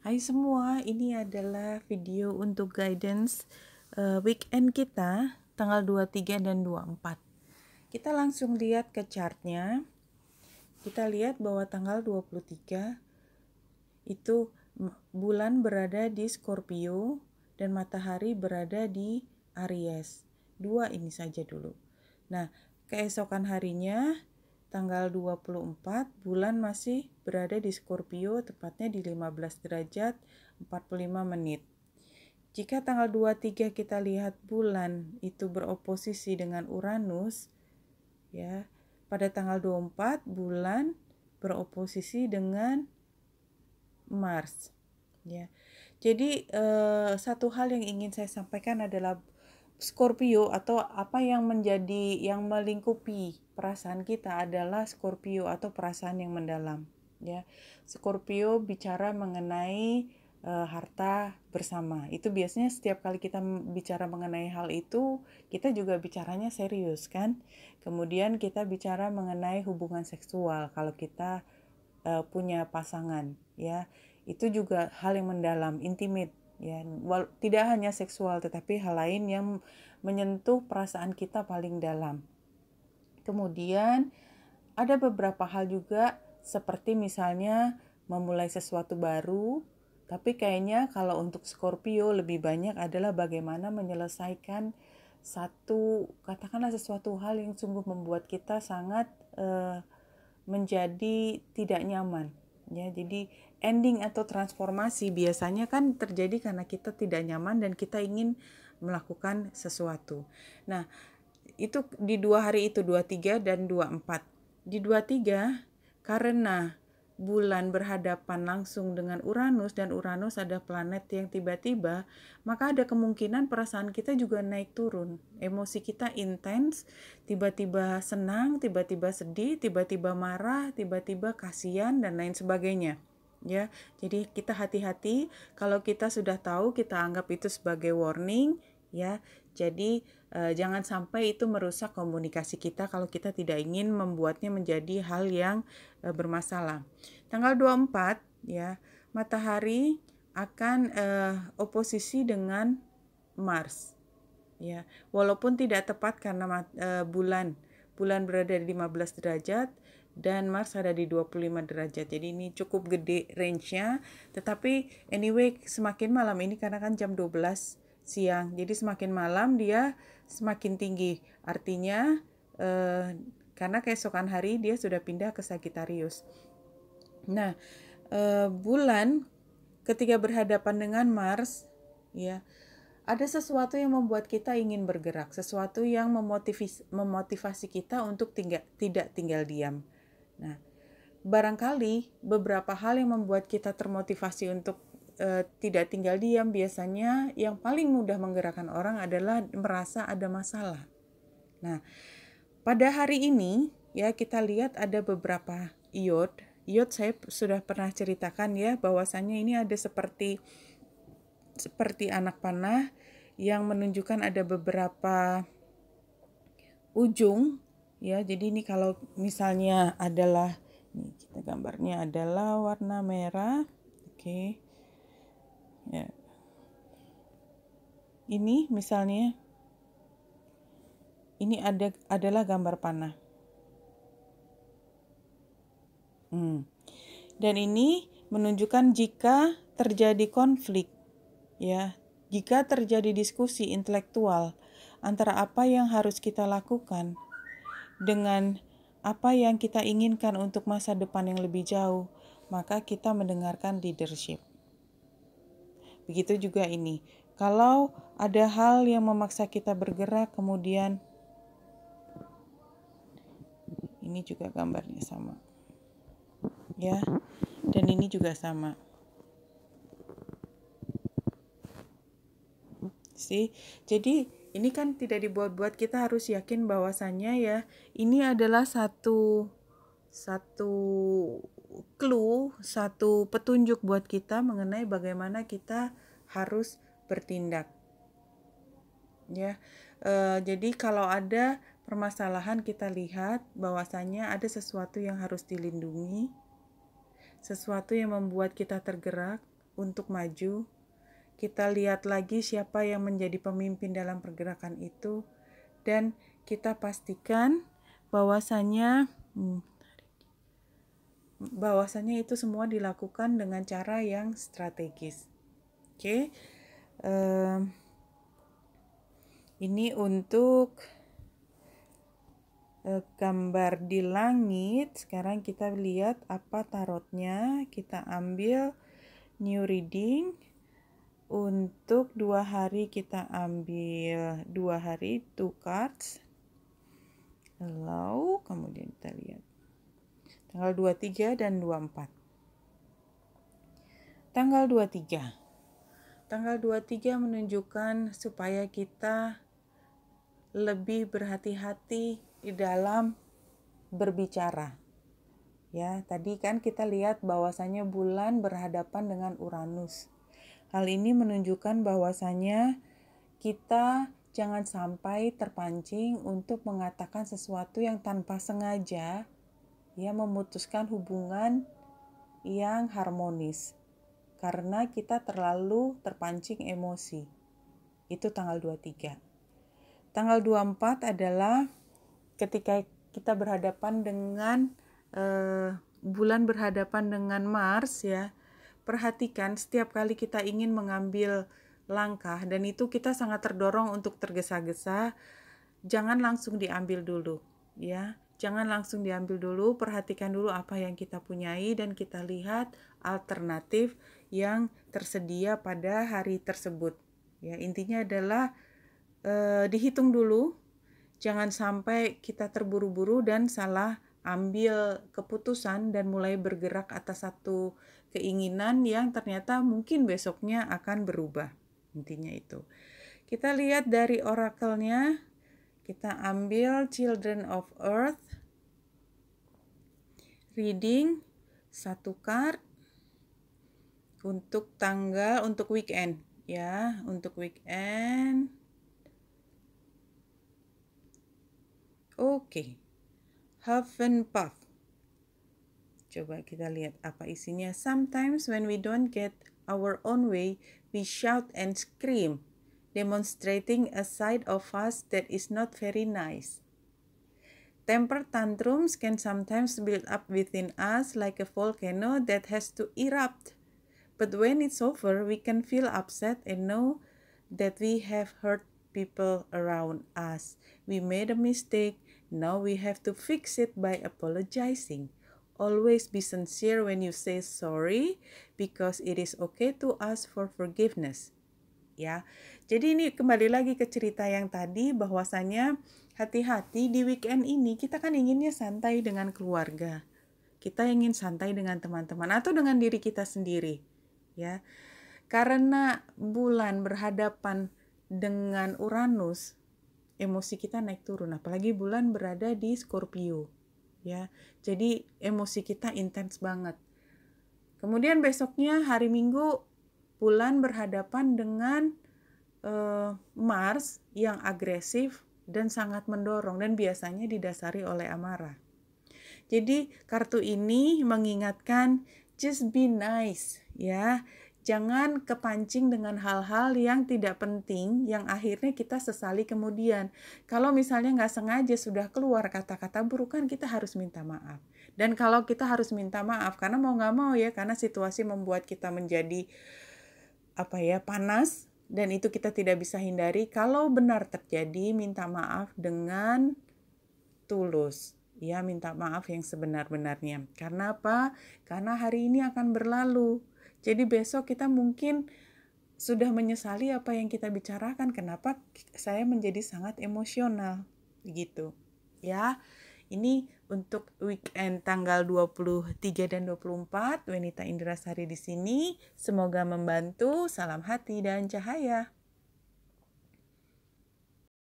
Hai semua, ini adalah video untuk guidance weekend kita tanggal 23 dan 24. Kita langsung lihat ke chartnya. Kita lihat bahwa tanggal 23 itu bulan berada di Scorpio dan matahari berada di Aries. Dua ini saja dulu. Nah, keesokan harinya tanggal 24 bulan masih berada di Scorpio, tepatnya di 15 derajat 45 menit. Jika tanggal 23 kita lihat bulan itu beroposisi dengan Uranus, ya, pada tanggal 24 bulan beroposisi dengan Mars, ya. Jadi satu hal yang ingin saya sampaikan adalah Scorpio atau apa yang melingkupi perasaan kita adalah Scorpio atau perasaan yang mendalam, ya. Scorpio bicara mengenai harta bersama. Itu biasanya setiap kali kita bicara mengenai hal itu, kita juga bicaranya serius kan. Kemudian kita bicara mengenai hubungan seksual kalau kita punya pasangan, ya. Itu juga hal yang mendalam, intimate, ya. Tidak hanya seksual tetapi hal lain yang menyentuh perasaan kita paling dalam. Kemudian ada beberapa hal juga seperti misalnya memulai sesuatu baru, tapi kayaknya kalau untuk Scorpio lebih banyak adalah bagaimana menyelesaikan katakanlah sesuatu hal yang sungguh membuat kita sangat menjadi tidak nyaman, ya. Jadi ending atau transformasi biasanya kan terjadi karena kita tidak nyaman dan kita ingin melakukan sesuatu. Nah, itu di 2 hari itu, 23 dan 24. Di 23 karena bulan berhadapan langsung dengan Uranus dan Uranus ada planet yang tiba-tiba, maka ada kemungkinan perasaan kita juga naik turun. Emosi kita intens, tiba-tiba senang, tiba-tiba sedih, tiba-tiba marah, tiba-tiba kasihan dan lain sebagainya. Ya, jadi kita hati-hati. Kalau kita sudah tahu, kita anggap itu sebagai warning, ya. Jadi jangan sampai itu merusak komunikasi kita kalau kita tidak ingin membuatnya menjadi hal yang bermasalah. Tanggal 24, ya, matahari akan oposisi dengan Mars, ya. Walaupun tidak tepat karena bulan berada di 15 derajat dan Mars ada di 25 derajat. Jadi ini cukup gede range-nya, tetapi anyway semakin malam ini karena kan jam 12 siang. Jadi semakin malam dia semakin tinggi. Artinya karena keesokan hari dia sudah pindah ke Sagittarius. Nah, bulan ketika berhadapan dengan Mars, ya, ada sesuatu yang membuat kita ingin bergerak, sesuatu yang memotivasi kita untuk tidak tinggal diam. Nah, barangkali beberapa hal yang membuat kita termotivasi untuk tidak tinggal diam, biasanya yang paling mudah menggerakkan orang adalah merasa ada masalah. Nah, pada hari ini ya kita lihat ada beberapa iod. Iod saya sudah pernah ceritakan ya, bahwasannya ini ada seperti anak panah yang menunjukkan ada beberapa ujung, ya. Jadi ini kalau misalnya adalah, ini kita gambarnya adalah warna merah, oke. Ya. Ini misalnya, ini adalah gambar panah. Dan ini menunjukkan jika terjadi konflik, ya, jika terjadi diskusi intelektual antara apa yang harus kita lakukan dengan apa yang kita inginkan untuk masa depan yang lebih jauh, maka kita mendengarkan leadership. Begitu juga ini. Kalau ada hal yang memaksa kita bergerak, kemudian ini juga gambarnya sama. Ya. Dan ini juga sama. Jadi ini kan tidak dibuat-buat, kita harus yakin bahwasannya ya ini adalah satu clue, satu petunjuk buat kita mengenai bagaimana kita harus bertindak. Ya, jadi kalau ada permasalahan kita lihat bahwasannya ada sesuatu yang harus dilindungi, sesuatu yang membuat kita tergerak, untuk maju. Kita lihat lagi siapa yang menjadi pemimpin dalam pergerakan itu, dan kita pastikan bahwasannya itu semua dilakukan dengan cara yang strategis. Oke. Ini untuk gambar di langit. Sekarang kita lihat apa tarotnya. Kita ambil new reading. Untuk 2 hari kita ambil 2 hari 2 cards. Lalu kemudian kita lihat tanggal 23 dan 24. Tanggal 23. Tanggal 23 menunjukkan supaya kita lebih berhati-hati di dalam berbicara. Ya, tadi kan kita lihat bahwasannya bulan berhadapan dengan Uranus. Hal ini menunjukkan bahwasannya kita jangan sampai terpancing untuk mengatakan sesuatu yang tanpa sengaja ya memutuskan hubungan yang harmonis karena kita terlalu terpancing emosi. Itu tanggal 23. Tanggal 24 adalah ketika kita berhadapan dengan bulan berhadapan dengan Mars ya. Perhatikan setiap kali kita ingin mengambil langkah dan itu kita sangat terdorong untuk tergesa-gesa, jangan langsung diambil dulu ya. Jangan langsung diambil dulu, perhatikan dulu apa yang kita punyai dan kita lihat alternatif yang tersedia pada hari tersebut. Ya, intinya adalah dihitung dulu, jangan sampai kita terburu-buru dan salah ambil keputusan dan mulai bergerak atas satu keinginan yang ternyata mungkin besoknya akan berubah. Intinya itu. Kita lihat dari orakelnya, kita ambil Children of Earth, reading 1 card untuk weekend ya, untuk weekend. Oke. Hufflepuff. Coba kita lihat apa isinya. Sometimes when we don't get our own way, we shout and scream, demonstrating a side of us that is not very nice. Temper tantrums can sometimes build up within us like a volcano that has to erupt. But when it's over, we can feel upset and know that we have hurt people around us. We made a mistake. Now we have to fix it by apologizing. Always be sincere when you say sorry because it is okay to ask for forgiveness. Ya, jadi ini kembali lagi ke cerita yang tadi bahwasanya hati-hati di weekend ini kita kan inginnya santai dengan keluarga. Kita ingin santai dengan teman-teman atau dengan diri kita sendiri. Ya, karena bulan berhadapan dengan Uranus, emosi kita naik turun, apalagi bulan berada di Scorpio. Ya, jadi emosi kita intens banget. Kemudian besoknya hari Minggu bulan berhadapan dengan Mars yang agresif dan sangat mendorong dan biasanya didasari oleh amarah. Jadi kartu ini mengingatkan just be nice ya. Jangan kepancing dengan hal-hal yang tidak penting yang akhirnya kita sesali kemudian. Kalau misalnya nggak sengaja sudah keluar kata-kata buruk kan kita harus minta maaf. Dan kalau kita harus minta maaf karena mau nggak mau ya, karena situasi membuat kita menjadi panas dan itu kita tidak bisa hindari. Kalau benar terjadi, minta maaf dengan tulus. Ya, minta maaf yang sebenar-benarnya. Karena apa? Karena hari ini akan berlalu. Jadi besok kita mungkin sudah menyesali apa yang kita bicarakan. Kenapa saya menjadi sangat emosional gitu. Ya. Ini untuk weekend tanggal 23 dan 24. Wenita Indrasari di sini. Semoga membantu. Salam hati dan cahaya.